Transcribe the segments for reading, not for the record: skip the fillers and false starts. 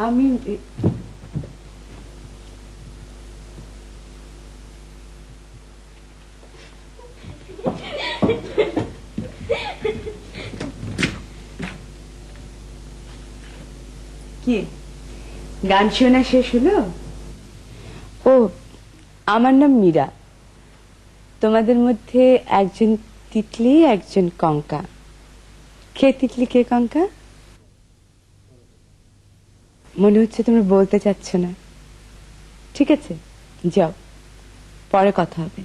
আমি কি গান শোনা শেষ হলো? ও, আমার নাম মীরা। তোমাদের মধ্যে একজন তিতলি, একজন কঙ্কা। কে তিতলি, কে কঙ্কা? মনে হচ্ছে তোমরা বলতে চাচ্ছ না। ঠিক আছে, যাও, পরে কথা হবে।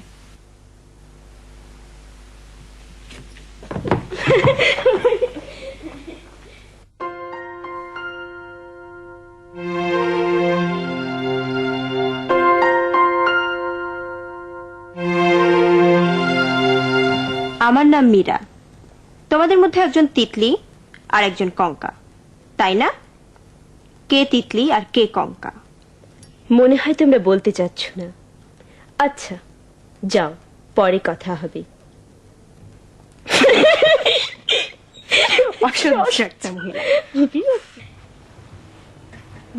আমার নাম মীরা। তোমাদের মধ্যে একজন তিতলি আর একজন কঙ্কা, তাই না? কে তিতলি আর কে কঙ্কা? মনে হয় তোমরা বলতে চাচ্ছ না। আচ্ছা, যাও, পরে কথা হবে।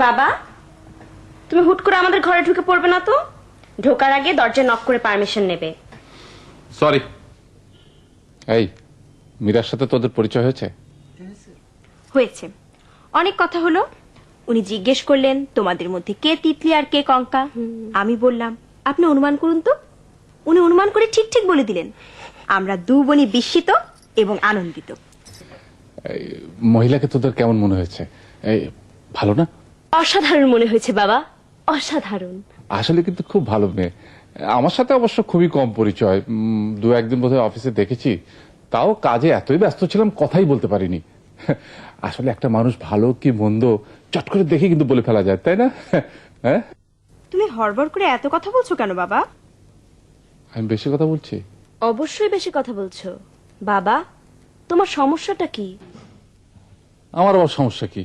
বাবা, তুমি হুট করে আমাদের ঘরে ঢুকে পড়বে না তো? ঢোকার আগে দরজা নক করে পারমিশন নেবে। সরি। এই মীরার সাথে তোদের পরিচয় হয়েছে? হয়েছে, অনেক কথা হলো। উনি জিজ্ঞেস করলেন তোমাদের মধ্যে কে তিতলি আর কে কঙ্কা। আমি বললাম আপনি অনুমান করুন তো। উনি অনুমান করে ঠিক ঠিক বলে দিলেন। আমরা দু বোনই বিস্মিত এবং আনন্দিত। মহিলাকে তোদের কেমন মনে হয়েছে? এই ভালো না? অসাধারণ মনে হয়েছে বাবা, অসাধারণ। আসলে কিন্তু খুব ভালো মেয়ে। আমার সাথে অবশ্য খুবই কম পরিচয়, দু একদিন বোধহয় অফিসে দেখেছি। তাও কাজে এতই ব্যস্ত ছিলাম, কথাই বলতে পারিনি। আসলে একটা মানুষ ভালো কি মন্দ চট করে দেখে কিন্তু বলে ফেলা যায়, তাই না? হ্যাঁ, তুমি হড়বড় করে এত কথা বলছো কেন বাবা? আমি বেশি কথা বলছি? অবশ্যই বেশি কথা বলছো। বাবা, তোমার সমস্যাটা কি? আমার আবার সমস্যা কি?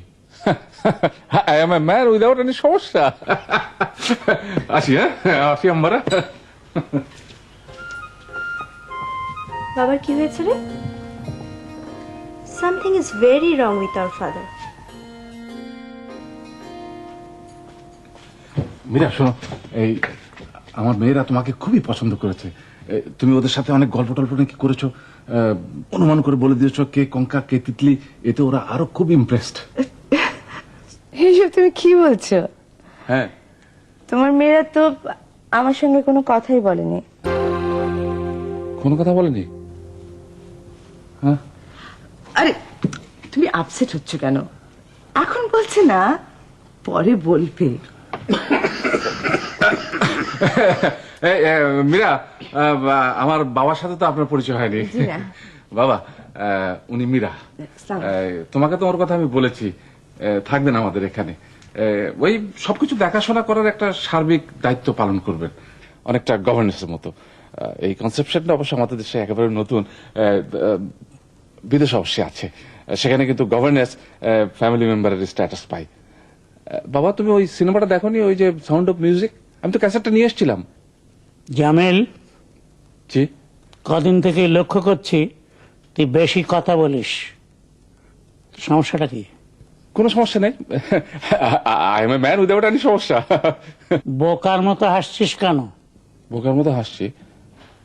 I am a man without any সমস্যা। আসি, হ্যাঁ আসি আমরা। বাবার কি হয়েছে রে? Something is very wrong with our father. Meera শোনো, এই আমার মেয়েরা তোমাকে খুবই পছন্দ করেছে। তুমি ওদের সাথে অনেক গল্প টল্প নাকি করেছো, অনুমান করে বলে দিয়েছো কে কঙ্কা কে তিতলি। এতে ওরা আরো খুব ইমপ্রেসড। এইসব তুমি কি বলছো? হ্যাঁ, তোমার মেয়েরা তো আমার সঙ্গে কোনো কথাই বলেনি। কোনো কথা বলেনি? হ্যাঁ, আরে তুমি আপসেট হচ্ছ কেন? এখন বলছে না, পরে বলবে। মীরা, আমার বাবার সাথে তো আপনার পরিচয় হয়নি। বাবা, উনি মীরা। তোমাকে তো ওর কথা আমি বলেছি, থাকবেন আমাদের এখানে। ওই সবকিছু দেখাশোনা করার একটা সার্বিক দায়িত্ব পালন করবেন, অনেকটা গভর্নেন্সের মতো। এই কনসেপশনটা অবশ্য আমাদের দেশে একেবারে নতুন। বিদেশ অবশ্যই আছে, সেখানে কিন্তু গভর্নেন্স ফ্যামিলি মেম্বারের স্ট্যাটাস পাই। বাবা, তুমি ওই সিনেমাটা দেখোনি, ওই যে সাউন্ড অফ মিউজিক? আমি তো ক্যাসেটটা নিয়ে এসেছিলাম। জামেল, জি? কদিন থেকে লক্ষ্য করছি তুই বেশি কথা বলিস। সমস্যাটা কি? কোনো সমস্যা নেই। I am a man without any সমস্যা। বোকার মতো হাসছিস কেন? বোকার মতো হাসছি?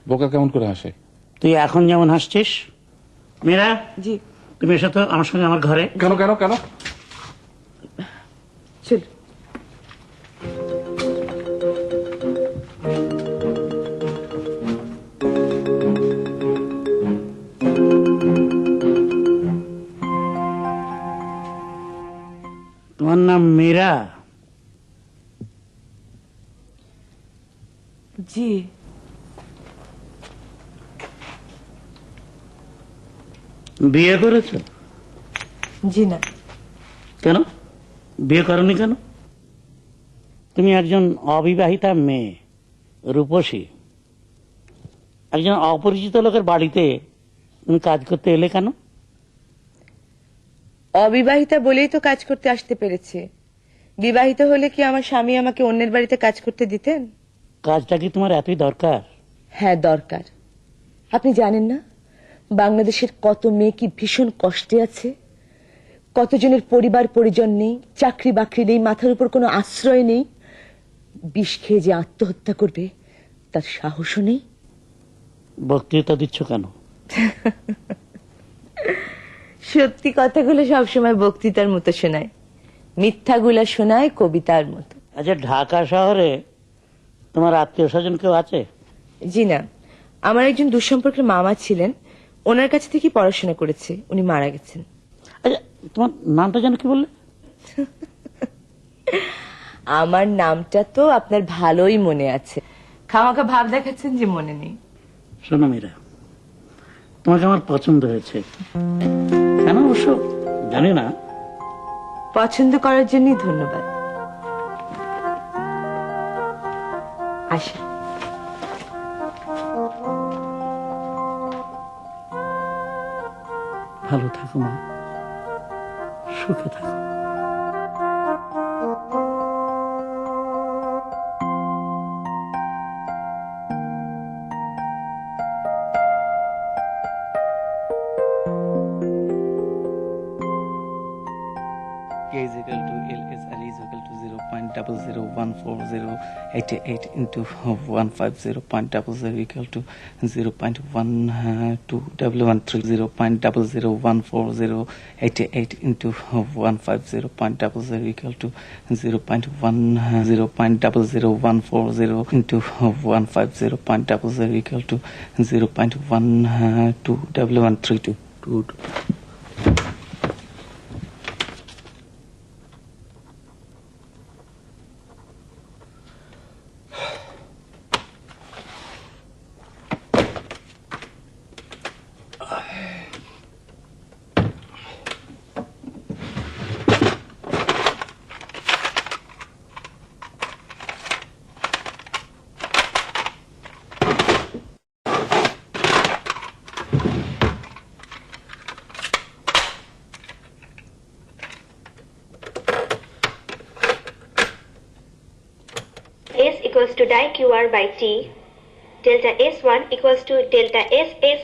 বোকা কেমন করে হাসে? তুই এখন যেমন হাসছিস। মীরা, জি, তুমি এসো তো আমার সঙ্গে আমার ঘরে। কেন কেন কেন? চল। তোমার নাম মীরা? জি। বিয়ে করেছো? জি না। কেন বিয়ে করনি কেন? তুমি একজন অবিবাহিতা মেয়ে, রূপসী। একজন অপরিচিত লোকের বাড়িতে তুমি কাজ করতে এলে কেন? অবিবাহিতা বলেই তো কাজ করতে আসতে পেরেছে। বিবাহিত হলে কি আমার স্বামী আমাকে অন্যের বাড়িতে কাজ করতে দিতেন? কাজটা কি তোমার এতই দরকার? হ্যাঁ, দরকার। আপনি জানেন না বাংলাদেশের কত মেয়ে কি ভীষণ কষ্টে আছে? কতজনের পরিবার পরিজন নেই, চাকরি বাকরি নেই, মাথার উপর কোনো আশ্রয় নেই, বিষ খেয়ে যে আত্মহত্যা করবে তার সাহসও নেই। বক্তৃতা দিচ্ছ কেন? সত্যি কথাগুলো সবসময় বক্তৃতার মতো শোনায়, মিথ্যাগুলো শোনায় কবিতার মতো। আচ্ছা, ঢাকা শহরে তোমার আত্মীয় স্বজন কেউ আছে? জি না, আমার একজন দুঃসম্পর্কের মামা ছিলেন, ওনার কাছে থেকে পড়াশোনা করেছে, উনি মারা গেছেন। আচ্ছা, তোমার নামটা যেন কি বললে? আমার নামটা তো আপনার ভালোই মনে আছে, খামাখা ভাব দেখাচ্ছেন যে মনে নেই। শোনো মীরা, তোমাকে আমার পছন্দ হয়েছে, কেন অবশ্য জানি না। পছন্দ করার জন্যই ধন্যবাদ। আসি। ভালো থাকো মা, সুখে থাকো। K is equal to LSR is equal to 0.0014088 into 150.00 equal to 0.12W13 0.0014088 into 150.00 equal to 0.0.00140 into 150.00 equal to 0.12W132. S equals to di QR by T, delta S1 equals to delta SS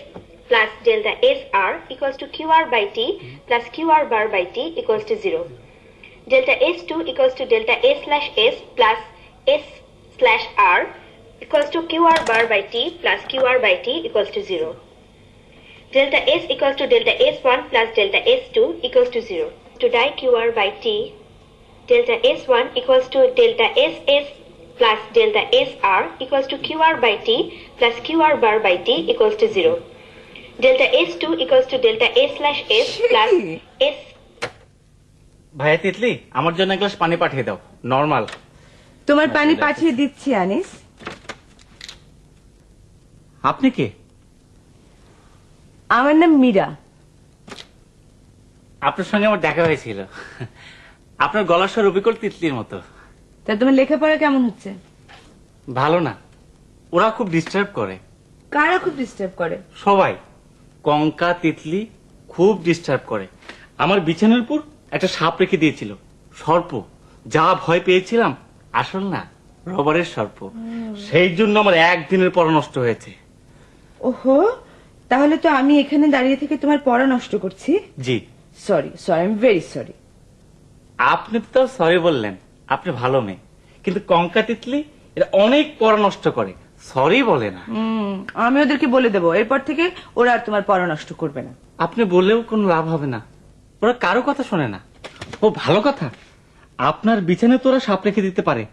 plus delta SR equals to QR by T plus QR bar by T equals to 0. Delta S2 equals to delta S slash S plus S slash R equals to QR bar by T plus QR by T equals to 0. Delta S equals to delta S1 plus delta S2 equals to 0. To di QR by T, delta S1 equals to delta SS plus delta SR equals to QR by T plus QR bar by T equals to 0. Delta S2 equals to delta S slash S plus S. ভাইয়া তিতলি, আমার জন্য এক glass পানি পাঠিয়ে দাও, normal. তোমার পানি পাঠিয়ে দিচ্ছি আনিস। আপনি কে? আমার নাম মীরা। আপনার সঙ্গে আমার দেখা হয়েছিল, আপনার গলার স্বর অবিকল তিতলির মতো। তা তোমার লেখাপড়া কেমন হচ্ছে? ভালো না, ওরা খুব ডিস্টার্ব করে। কারা খুব ডিস্টার্ব করে? সবাই, কঙ্কা তিতলি খুব ডিস্টার্ব করে। আমার বিছানার উপর একটা সাপ রেখে দিয়েছিল, সর্প। যা ভয় পেয়েছিলাম, আসল না, রবারের সর্প। সেই জন্য আমার একদিনের পড়া নষ্ট হয়েছে। ওহো, তাহলে তো আমি এখানে দাঁড়িয়ে থেকে তোমার পড়া নষ্ট করছি। জি, sorry sorry, I am very sorry. আপনি তো সরি বললেন, আপনি ভালো মেয়ে। কিন্তু কঙ্কা তিতলি এরা অনেক পড়া নষ্ট করে, সরি বলে না। আমি ওদেরকে বলে দেবো, এরপর থেকে ওরা আর তোমার পড়া নষ্ট করবে না। আপনি বললেও কোনো লাভ হবে না, ওরা কারো কথা শোনে না। ও ভালো কথা, আপনার বিছানায় তো ওরা সাপ রেখে দিতে পারে,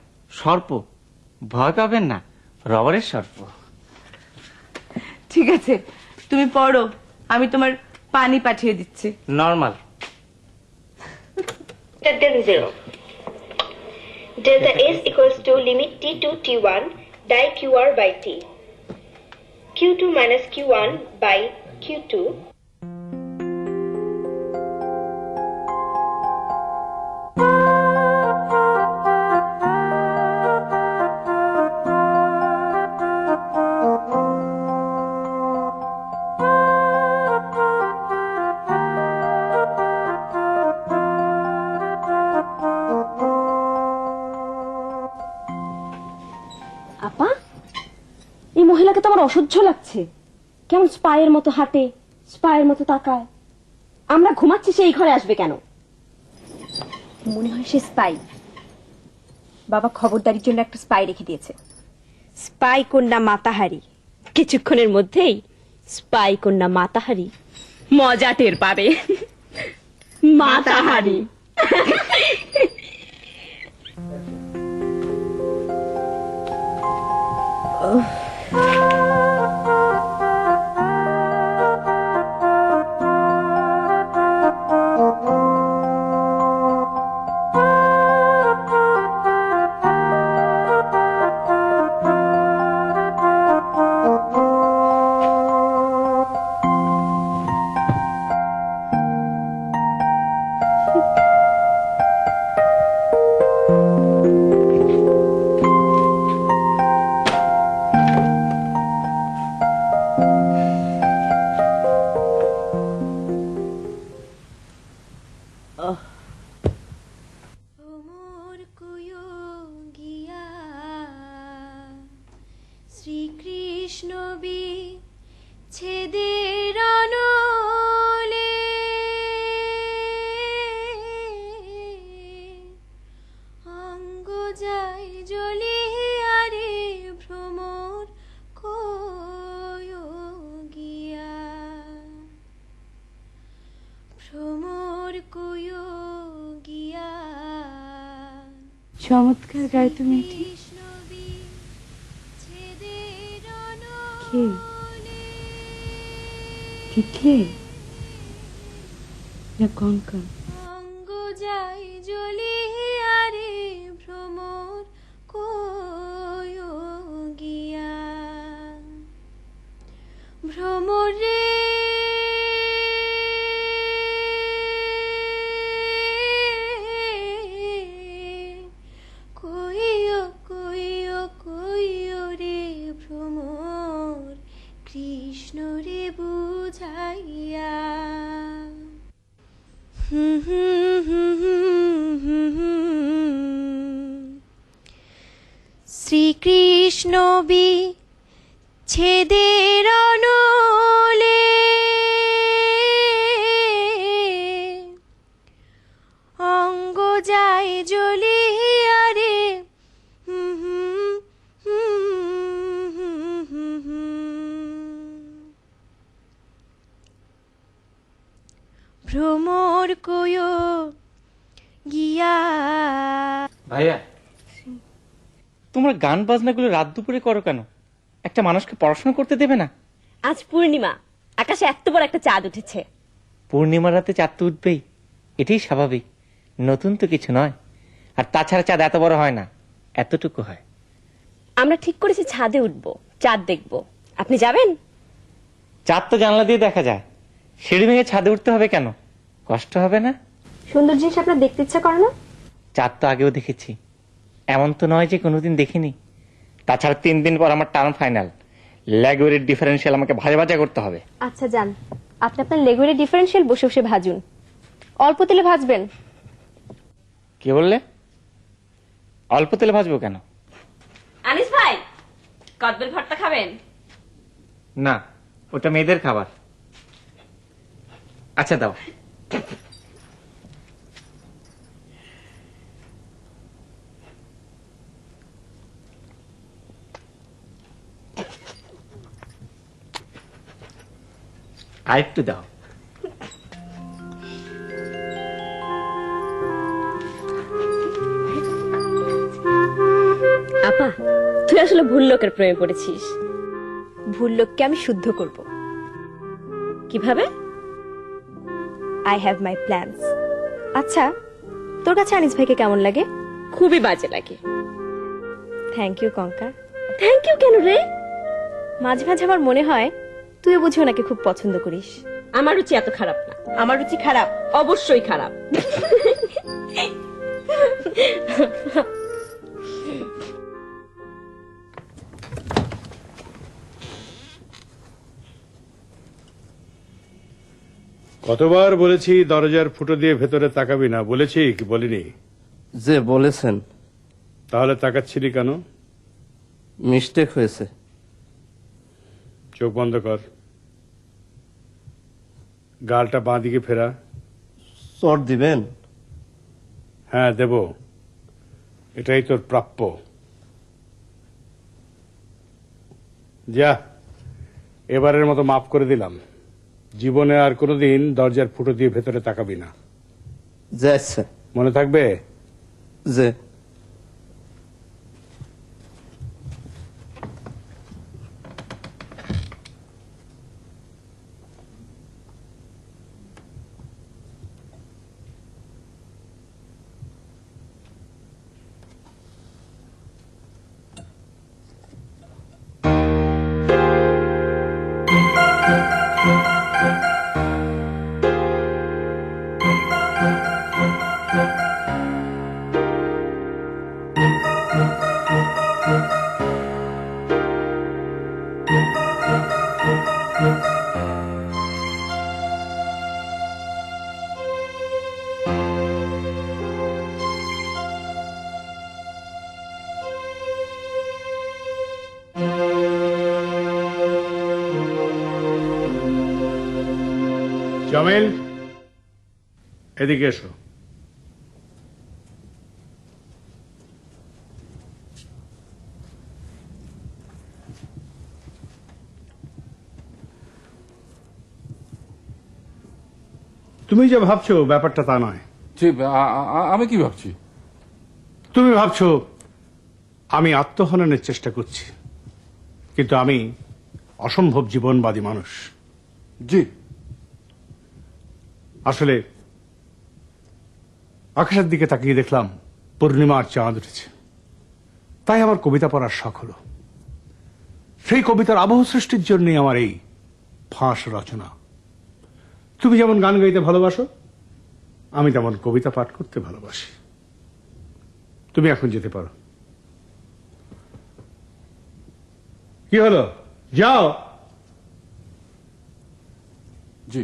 সর্প। ভয় পাবেন না, রবারের সর্প। ঠিক আছে, তুমি পড়ো, আমি তোমার পানি পাঠিয়ে দিচ্ছি। Normal. Then 0. Delta S equals to limit T to T1 di QR by T. Q2 minus Q1 by Q2. আপা, এই মহিলাকে তো আমার অসহ্য লাগছে। কেমন স্পাইয়ের মতো হাঁটে, স্পাইয়ের মতো তাকায়। আমরা ঘুমাচ্ছি, সেই ঘরে আসবে কেন? মনে হয় সে স্পাই। বাবা খবরদারির জন্য একটা স্পাই রেখে দিয়েছে। স্পাই কন্যা মাতাহারি, কিছুক্ষণের মধ্যেই স্পাই কন্যা মাতাহারি মজা টের পাবে। মাতাহারি। শ্রীকৃষ্ণ বিচ্ছেদের অনলে অঙ্গ যায় জ্বলিয়া রে ভ্রমর গিয়া, ভ্রমর গিয়া। চমৎকার গায়ে তুমি এটি। কে? তিতলি না কঙ্কা? অঙ্গ যায় জ্বলিয়া রে ভ্রমর গিয়া, ভ্রমর রে কইও রে ভ্রমর কৃষ্ণ রে বুঝাইয়া। শ্রীকৃষ্ণ বিচ্ছেদের অনলে অঙ্গ যায় জ্বলিয়া রে ভ্রমর গিয়া। ভাইয়া, তোমরা গান বাজনাগুলো রাত দুপুরে করো কেন? একটা মানুষকে পড়াশোনা করতে দেবে না? আজ পূর্ণিমা, আকাশে এত বড় একটা চাঁদ উঠেছে। পূর্ণিমা রাতে চাঁদ তো উঠবেই, এটাই স্বাভাবিক, নতুন তো কিছু নয়। আর তাছাড়া চাঁদ এত বড় হয় না, এতটুকু হয়। আমরা ঠিক করেছি ছাদে উঠবো, চাঁদ দেখবো। আপনি যাবেন? চাঁদ তো জানলা দিয়ে দেখা যায়, সিঁড়ি ভেঙে ছাদে উঠতে হবে কেন? কষ্ট হবে না? সুন্দর জিনিস আপনার দেখতে ইচ্ছা করে না? চাঁদ তো আগেও দেখেছি, এমন তো নয় যে কোনোদিন দেখিনি। তাছাড়া 3 দিন পর আমার টার্ম ফাইনাল, ল্যাগুয়েরির ডিফারেন্সিয়াল আমাকে ভাজা ভাজা করতে হবে। আচ্ছা যান, আপনি আপনার লেগুয়ের ডিফারেন্সিয়াল বসে বসে ভাজুন। অল্প তেলে ভাজবেন। কি বললে? অল্প তেলে ভাজবো কেন? আনিস ভাই, কদবেল ভর্তা খাবেন? না, ওটা মেয়েদের খাবার। আচ্ছা দাও। আরেকটু দাও। আপা, তুই আসলে ভুল লোকের প্রেমে পড়েছিস। ভুল লোককে আমি শুদ্ধ করব। কিভাবে? I have my plans. আচ্ছা, তোর কাছে আনিস ভাইকে কেমন লাগে? খুবই বাজে লাগে। Thank you Konka. Thank you কেন রে? মাঝে মাঝে আমার মনে হয় তুইও বুঝি ওনাকে খুব পছন্দ করিস। আমার রুচি এত খারাপ না। আমার রুচি খারাপ? অবশ্যই খারাপ। কতবার বলেছি দরজার ফুটো দিয়ে ভেতরে তাকাবি না, বলেছি কি বলিনি? যে বলেছেন। তাহলে তাকাচ্ছিলি কেন? মিস্টেক হয়েছে। চোখ বন্ধ কর, গালটা বাঁ দিকে ফেরা। চট দিবেন? হ্যাঁ দেব, এটাই তোর প্রাপ্য। যা, এবারের মতো মাফ করে দিলাম। জীবনে আর কোনোদিন দরজার ফুটো দিয়ে ভেতরে তাকাবি না, যে আচ্ছা। মনে থাকবে? যে জামিল, এদিকে এসো। তুমি যে ভাবছো ব্যাপারটা তা নয়। জি, আমি কি ভাবছি? তুমি ভাবছো আমি আত্মহননের চেষ্টা করছি, কিন্তু আমি অসম্ভব জীবনবাদী মানুষ। জি, আসলে আকাশের দিকে তাকিয়ে দেখলাম পূর্ণিমার চাঁদ উঠেছে, তাই আমার কবিতা পড়ার শখ হলো। সেই কবিতার আবহ সৃষ্টির জন্যই আমার এই ফাঁস রচনা। তুমি যেমন গান গাইতে ভালোবাসো, আমি তেমন কবিতা পাঠ করতে ভালোবাসি। তুমি এখন যেতে পারো। কি হলো, যাও। জি।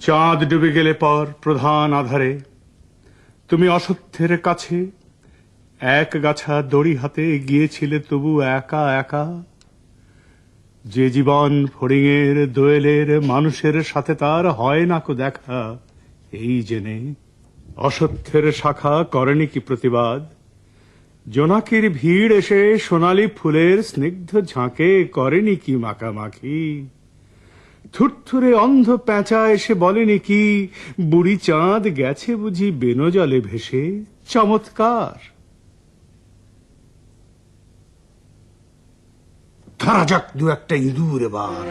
চাঁদ ডুবে গেলে পর প্রধান আধারে তুমি অসত্যের কাছে এক গাছা দড়ি হাতে গিয়েছিলে তবু একা একা। যে জীবন ফড়িংয়ের দোয়েলের মানুষের সাথে তার হয় না কো দেখা, এই জেনে অসত্যের শাখা করেনি কি প্রতিবাদ। জোনাকির ভিড় এসে সোনালী ফুলের স্নিগ্ধ ঝাঁকে করেনি কি মাখামাখি। থুরথুরে অন্ধ পেঁচা এসে বলেনি কি বুড়ি চাঁদ গেছে বুঝি বেনো জলে ভেসে। চমৎকার। ধরা যাক দু একটা ইঁদুর এবার।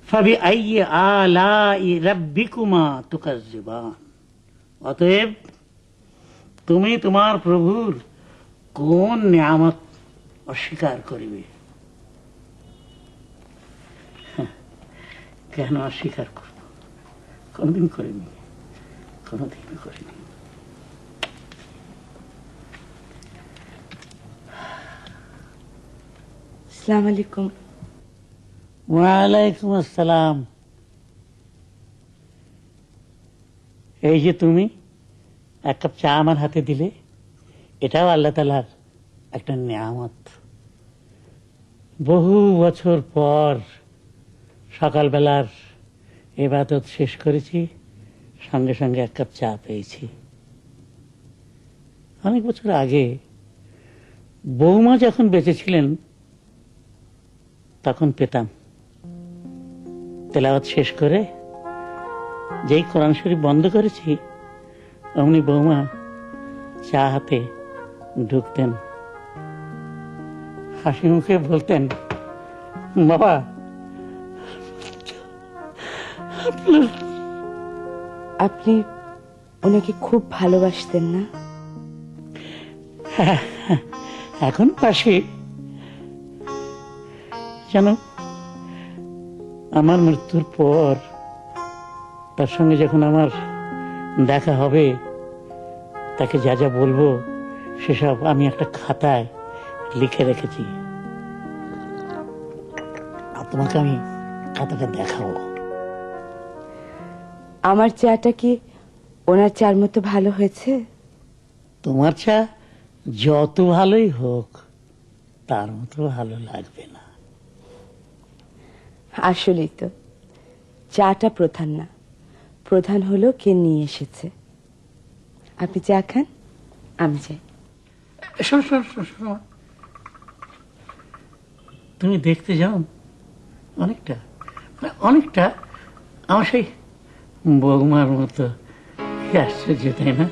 فبأي آلاء ربكما تكذبان। অতএব তুমি তোমার প্রভুর কোন নিয়ামত অস্বীকার করিবে? কেন অস্বীকার করব? কোনদিন করিনি, কোনদিন করিনি। আসসালামু আলাইকুম। ওয়ালাইকুম আসসালাম। এই যে তুমি এক কাপ চা আমার হাতে দিলে, এটাও আল্লাহ তাআলার একটা নিয়ামত। বহু বছর পর সকালবেলার ইবাদত শেষ করেছি, সঙ্গে সঙ্গে এক কাপ চা পেয়েছি। অনেক বছর আগে বৌমা যখন বেঁচে ছিলেন তখন পেতাম। তেলাওয়াত শেষ করে যেই কোরআন শরীফ বন্ধ করেছি, অমনি বৌমা চা হাতে ঢুকতেন, হাসি মুখে বলতেন, বাবা আপনি ওনাকে খুব ভালোবাসতেন না? এখন পাশে জানো, আমার মৃত্যুর পর তার সঙ্গে যখন আমার দেখা হবে, তাকে যা যা বলবো সেসব আমি একটা খাতায় লিখে রেখেছি, আর তোমাকে আমি খাতাটা দেখাবো। আমার চাটা কি ওনার চার মতো ভালো হয়েছে? তোমার চা যত ভালোই হোক তার মতো ভালো লাগবে না। আসলেই তো চাটা প্রধান না, প্রধান হলো কে নিয়ে এসেছে। আপনি চা খান, আমি যাই। শোনো শোনো শোনো শোনো, তুমি দেখতে যাও অনেকটা, মানে অনেকটা আমার সেই বৌমার মতো। কি আশ্চর্য, তাই না?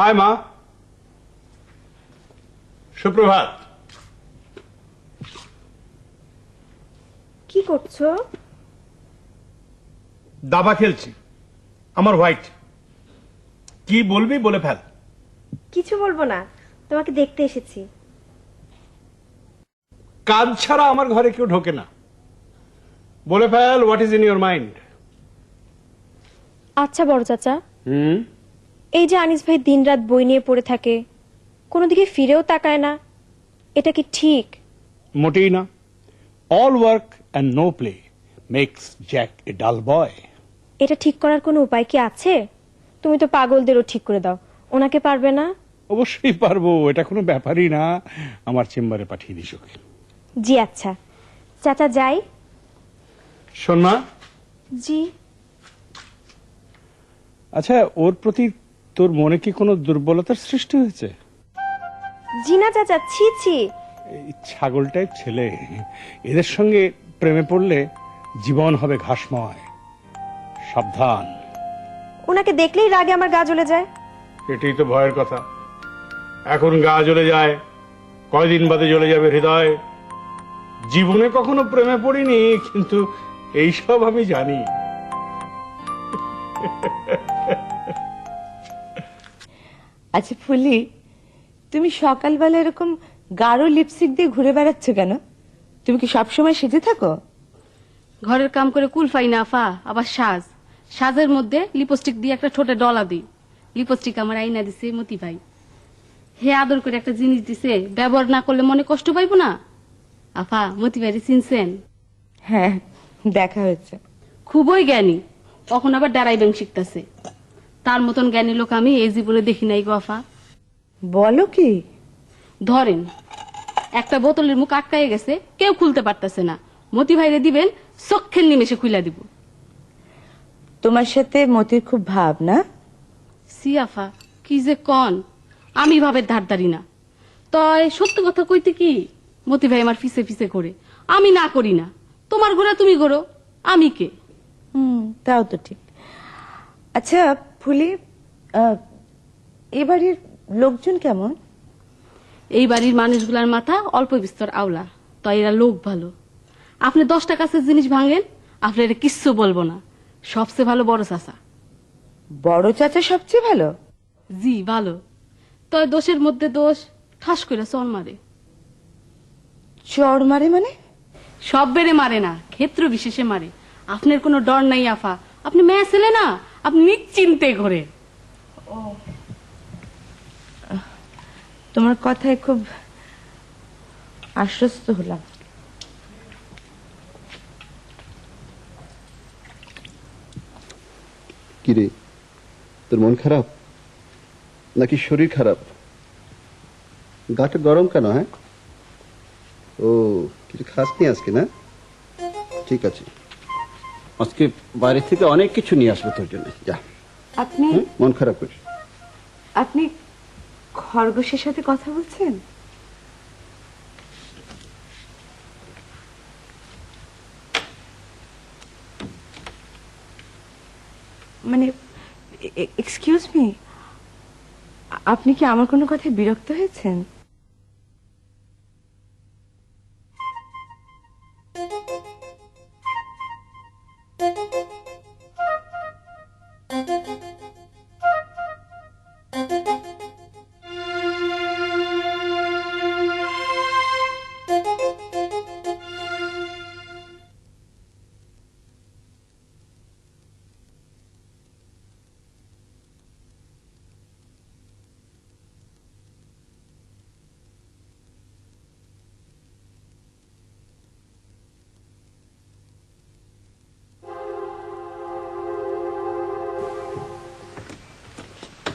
আয় মা, সুপ্রভাত। কি করছো? দাবা খেলছি, আমার হোয়াইট। কি বলবি বলে ফেল। কিছু বলবো না, তোমাকে দেখতে এসেছি। কাজ ছাড়া আমার ঘরে কেউ ঢোকে না। বলে fail, what is in your mind? আচ্ছা বড় চাচা, এই যে আনিস ভাই দিনরাত বই নিয়ে পড়ে থাকে, কোনো দিকে ফিরেও তাকায় না, এটা কি ঠিক? মোটেই না। All work and no play makes Jack a dull boy. এটা ঠিক করার কোনো উপায় কি আছে? তুমি তো পাগলদেরও ঠিক করে দাও, ওনাকে পারবে না? অবশ্যই পারবো, এটা কোনো ব্যাপারই না। আমার চেম্বারে পাঠিয়ে দিস ওকে। জি আচ্ছা চাচা, যাই। শোন মা, জি। আচ্ছা, ওর প্রতি তোর মনে কি কোনো দুর্বলতার সৃষ্টি হয়েছে? জি না চাচা, ছি ছি। এই ছাগল টাইপ ছেলে, এদের সঙ্গে প্রেমে পড়লে জীবন হবে ঘাসময়। সাবধান। ওনাকে দেখলেই রাগে আমার গা জ্বলে যায়। এটাই তো ভয়ের কথা। এখন গা জ্বলে যায়, কয়দিন বাদে জ্বলে যাবে হৃদয়। জীবনে কখনো প্রেমে পড়িনি, কিন্তু এইসব আমি জানি। আচ্ছা ফুলি, তুমি সকালবেলা এরকম গাঢ় লিপস্টিক দিয়ে ঘুরে বেড়াচ্ছ কেন? তুমি কি সবসময় সেজে থাকো? ঘরের কাম করে কুল পাই না আফা, আবার সাজের মধ্যে লিপস্টিক দিয়ে একটা ঠোঁটে ডলা দিই। লিপস্টিক আমার আইনা দিছে মতি ভাই, হে আদর করে একটা জিনিস দিছে, ব্যবহার না করলে মনে কষ্ট পাইবো না? আফা, মতি ভাইরে চিনছেন? হ্যাঁ, দেখা হয়েছে। খুবই জ্ঞানী, কখন আবার ডরাইবেন শিখতেছে। তার মতন জ্ঞানী লোক আমি এই জীবনে দেখি নাই গো আফা। বলো কি? ধরেন একটা বোতলের মুখ আটকায় গেছে, কেউ খুলতে পারতেছে না, মতি ভাইরে দিবেন, চক্ষের নিমেষে খুলে দিব। তোমার সাথে মতির খুব ভাব না? সিয়াফা, কি যে কন, আমি ভাবের ধারদারি না। তয় সত্য কথা কইতে কি, মতি ভাই আমার পিছে পিছে করে, আমি না করি না। তোমার ঘোরা তুমি ঘোরো, আমি কে? তাও তো ঠিক। আচ্ছা ফুলি, এবারের লোকজন কেমন? এই বাড়ির মানুষগুলার মাথা অল্প বিস্তর আওলা, তাই এরা লোক ভালো। আপনি 10 টাকার জিনিস ভাঙেন, আপনার কিচ্ছু বলবো না। সবচেয়ে ভালো বড় চাচা। বড় চাচা সবচেয়ে ভালো? জি ভালো। তয় দোষের মধ্যে দোষ, ঠাস করে চর মারে। চর মারে মানে? সব বেড়ে মারে না, ক্ষেত্র বিশেষে মারে। আপনার কোনো ডর নাই আফা, আপনি মেয়ে ছেলে না, আপনি নিশ্চিন্তে ঘরে। তোমার কথায় খুব আশ্বস্ত হলাম। কিরে, তোর মন খারাপ নাকি শরীর খারাপ? গাটা গরম কেন? হ্যাঁ, ও কিছু খাসনি আজকে? না, ঠিক আছে, আজকে বাইরে থেকে অনেক কিছু নিয়ে আসবে তোর জন্য। যা, আপনি মন খারাপ করিস। আপনি খরগোশের সাথে কথা বলছেন? মানে এক্সকিউজ মি, আপনি কি আমার কোনো কথায় বিরক্ত হয়েছেন?